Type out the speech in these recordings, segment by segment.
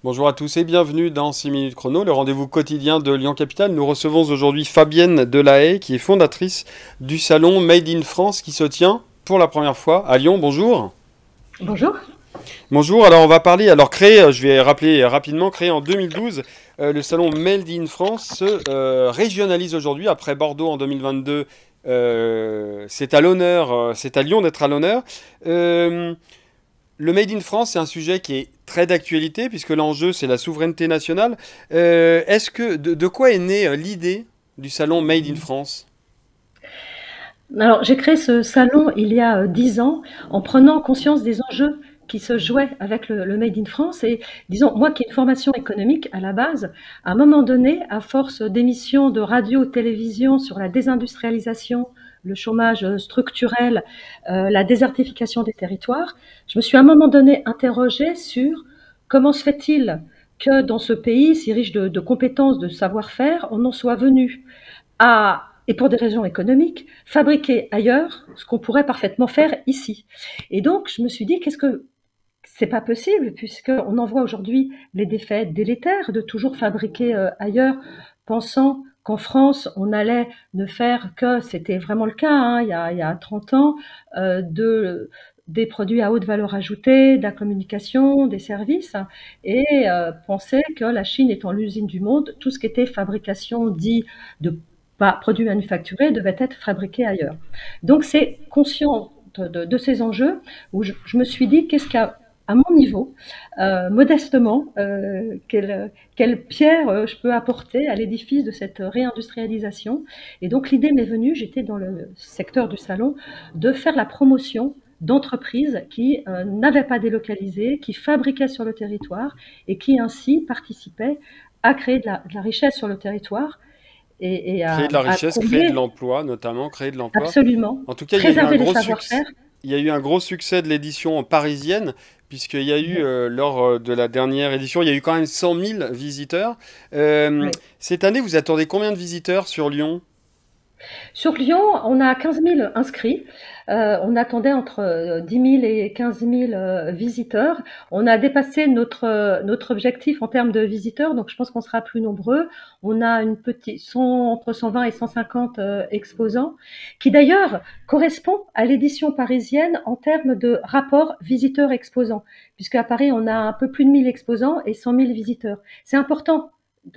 Bonjour à tous et bienvenue dans 6 minutes chrono, le rendez-vous quotidien de Lyon Capitale. Nous recevons aujourd'hui Fabienne Delahaye, qui est fondatrice du salon Made in France qui se tient pour la première fois à Lyon. Bonjour. Bonjour. Bonjour, alors on va parler, alors créé, je vais rappeler rapidement, créé en 2012, le salon Made in France se régionalise aujourd'hui, après Bordeaux en 2022, c'est à l'honneur, c'est à Lyon d'être à l'honneur. Euh, Le Made in France, c'est un sujet qui est très d'actualité puisque l'enjeu, c'est la souveraineté nationale. Est-ce que de quoi est née l'idée du salon Made in France? Alors, j'ai créé ce salon il y a 10 ans en prenant conscience des enjeux qui se jouaient avec le Made in France. Et disons, moi qui ai une formation économique à la base, à un moment donné, à force d'émissions de radio, télévision sur la désindustrialisation, le chômage structurel, la désertification des territoires, je me suis à un moment donné interrogée sur comment se fait-il que dans ce pays si riche de compétences, de savoir-faire, on en soit venu à, et pour des raisons économiques, fabriquer ailleurs ce qu'on pourrait parfaitement faire ici. Et donc, je me suis dit, qu'est-ce que c'est pas possible, puisqu'on en voit aujourd'hui les défaits délétères de toujours fabriquer ailleurs, pensant qu'en France, on allait ne faire que, c'était vraiment le cas il y a 30 ans, des produits à haute valeur ajoutée, de la communication, des services, et penser que la Chine étant l'usine du monde, tout ce qui était fabrication dit de produits manufacturés devait être fabriqué ailleurs. Donc c'est conscient de ces enjeux où je me suis dit qu'est-ce qu'à à mon niveau, modestement, quelle pierre je peux apporter à l'édifice de cette réindustrialisation. Et donc l'idée m'est venue, j'étais dans le secteur du salon, de faire la promotion d'entreprises qui n'avaient pas délocalisé, qui fabriquaient sur le territoire et qui ainsi participaient à créer de la richesse sur le territoire et Créer de la à richesse, créer de combler l'emploi, notamment créer de l'emploi. absolument, En tout cas, préserver les savoir-faire. il y a eu un gros succès de l'édition parisienne, puisqu'il y a eu, lors de la dernière édition, il y a eu quand même 100 000 visiteurs. Oui. Cette année, vous attendez combien de visiteurs sur Lyon? Sur Lyon, on a 15 000 inscrits. On attendait entre 10 000 et 15 000 visiteurs. On a dépassé notre objectif en termes de visiteurs, donc je pense qu'on sera plus nombreux. On a entre 120 et 150 exposants, qui d'ailleurs correspond à l'édition parisienne en termes de rapport visiteurs-exposants, puisqu'à Paris, on a un peu plus de 1000 exposants et 100 000 visiteurs. C'est important,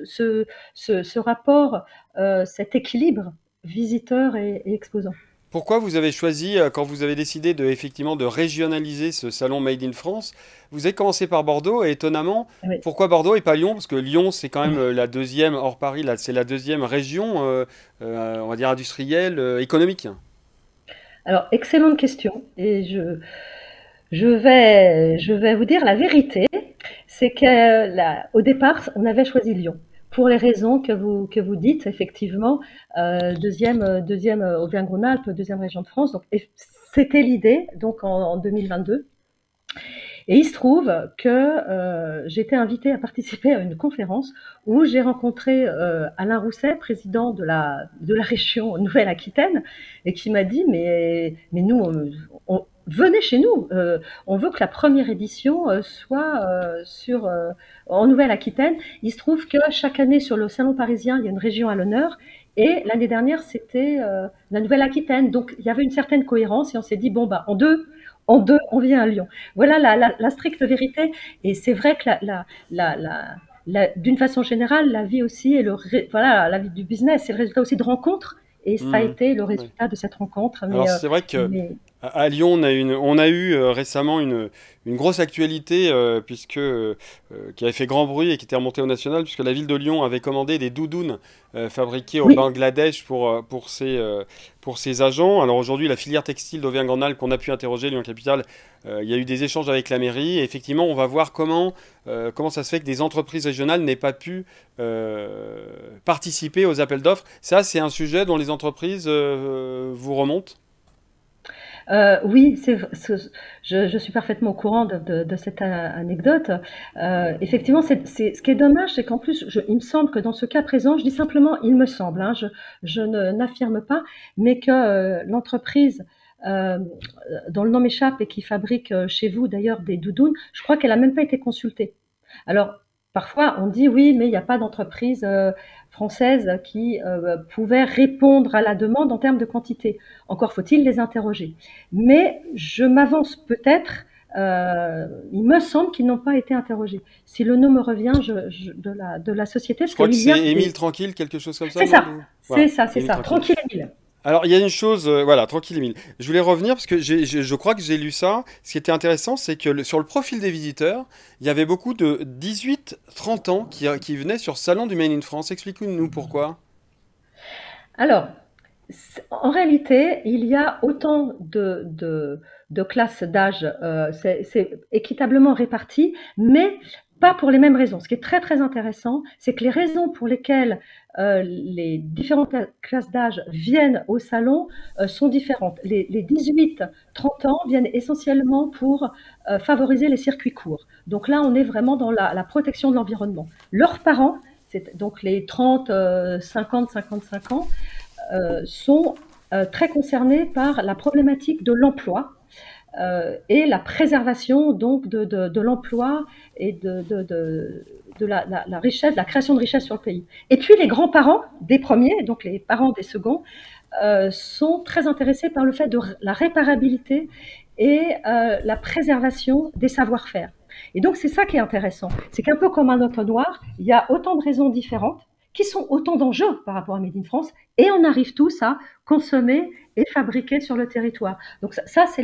ce rapport, cet équilibre visiteurs et exposants. Pourquoi vous avez choisi, quand vous avez décidé effectivement de régionaliser ce salon Made in France, vous avez commencé par Bordeaux et étonnamment, Oui. pourquoi Bordeaux et pas Lyon? Parce que Lyon, c'est quand même la deuxième, hors Paris, là, c'est la deuxième région, on va dire industrielle, économique. Alors, excellente question. Et je vais vous dire la vérité, c'est que au départ, on avait choisi Lyon. Pour les raisons que vous dites, effectivement, deuxième Auvergne-Rhône-Alpes, deuxième région de France. Donc, c'était l'idée, donc en 2022. Et il se trouve que j'ai été invitée à participer à une conférence où j'ai rencontré Alain Rousset, président de la région Nouvelle-Aquitaine, et qui m'a dit mais nous, venez chez nous, on veut que la première édition soit en Nouvelle-Aquitaine. Il se trouve que chaque année sur le Salon parisien, il y a une région à l'honneur. Et l'année dernière, c'était la Nouvelle-Aquitaine. Donc, il y avait une certaine cohérence et on s'est dit, bon, bah, en deux, on vient à Lyon. Voilà la stricte vérité. Et c'est vrai que d'une façon générale, la vie aussi et voilà, la vie du business, c'est le résultat aussi de rencontres. Et ça a Hmm. été le Ouais. résultat de cette rencontre. Alors c'est vrai que Mais à Lyon, on a eu récemment une grosse actualité puisque qui avait fait grand bruit et qui était remontée au national puisque la ville de Lyon avait commandé des doudounes fabriquées au oui, Bangladesh pour ses agents. Alors aujourd'hui, la filière textile d'Auvergne-Rhône-Alpes qu'on a pu interroger Lyon Capitale, il y a eu des échanges avec la mairie et effectivement, on va voir comment ça se fait que des entreprises régionales n'aient pas pu participer aux appels d'offres. Ça, c'est un sujet dont les entreprises vous remontent. oui, je suis parfaitement au courant de cette anecdote. Effectivement, ce qui est dommage, c'est qu'en plus, il me semble que dans ce cas présent, je dis simplement il me semble, hein, je n'affirme pas, mais que l'entreprise euh, dont le nom m'échappe et qui fabrique chez vous d'ailleurs des doudounes, je crois qu'elle a même pas été consultée. Alors, parfois on dit oui, mais il n'y a pas d'entreprise française qui pouvait répondre à la demande en termes de quantité. Encore faut-il les interroger. Mais je m'avance peut-être. Il me semble qu'ils n'ont pas été interrogés. Si le nom me revient de la société, Je parce crois que qu'il y a c'est Émile Tranquille, quelque chose comme ça, c'est non? ça, Voilà, c'est Émile ça. Tranquille. Tranquille Émile. Alors, il y a une chose, voilà, tranquille, Émile. Je voulais revenir parce que je crois que j'ai lu ça. Ce qui était intéressant, c'est que sur le profil des visiteurs, il y avait beaucoup de 18-30 ans qui venaient sur Salon du Made in France. Explique-nous pourquoi. Alors, en réalité, il y a autant de classes d'âge, c'est équitablement réparti, mais pas pour les mêmes raisons. Ce qui est très très intéressant, c'est que les raisons pour lesquelles les différentes classes d'âge viennent au salon sont différentes. Les 18-30 ans viennent essentiellement pour favoriser les circuits courts. Donc là, on est vraiment dans la protection de l'environnement. Leurs parents, c'est donc les 30, 50, 55 ans, sont très concernés par la problématique de l'emploi et la préservation donc de l'emploi et de la richesse, de la création de richesse sur le pays. Et puis les grands-parents des premiers, donc les parents des seconds, sont très intéressés par le fait de la réparabilité et la préservation des savoir-faire. Et donc c'est ça qui est intéressant, c'est qu'un peu comme un entonnoir, il y a autant de raisons différentes qui sont autant d'enjeux par rapport à Made in France, et on arrive tous à consommer et fabriquer sur le territoire. Donc ça c'est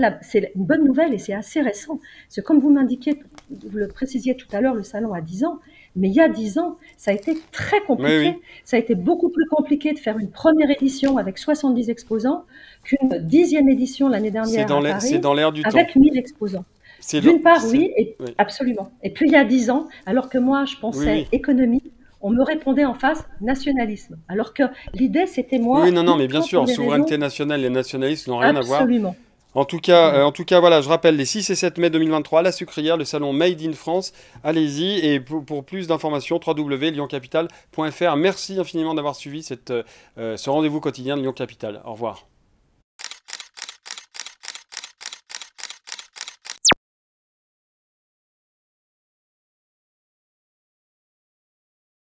une bonne nouvelle et c'est assez récent. C'est comme vous m'indiquiez, vous le précisiez tout à l'heure, le salon a 10 ans, mais il y a 10 ans, ça a été très Oui, compliqué. oui. Ça a été beaucoup plus compliqué de faire une première édition avec 70 exposants qu'une 10e édition l'année dernière à C'est Paris dans l'air du temps. avec 1000 exposants. C'est dans- D'une part, c'est- oui, et oui, absolument. Et puis il y a 10 ans, alors que moi je oui, pensais oui. économie, on me répondait en face nationalisme. Alors que l'idée, c'était Oui, oui, moi, non, non, mais bien uniquement pour sûr, des souveraineté raisons nationale et nationalisme n'ont rien à voir. absolument. En Voilà. tout cas, voilà, je rappelle les 6 et 7 mai 2023 à la Sucrière, le salon Made in France. Allez-y et pour plus d'informations, www.lyoncapital.fr. Merci infiniment d'avoir suivi ce rendez-vous quotidien de Lyon Capital. Au revoir.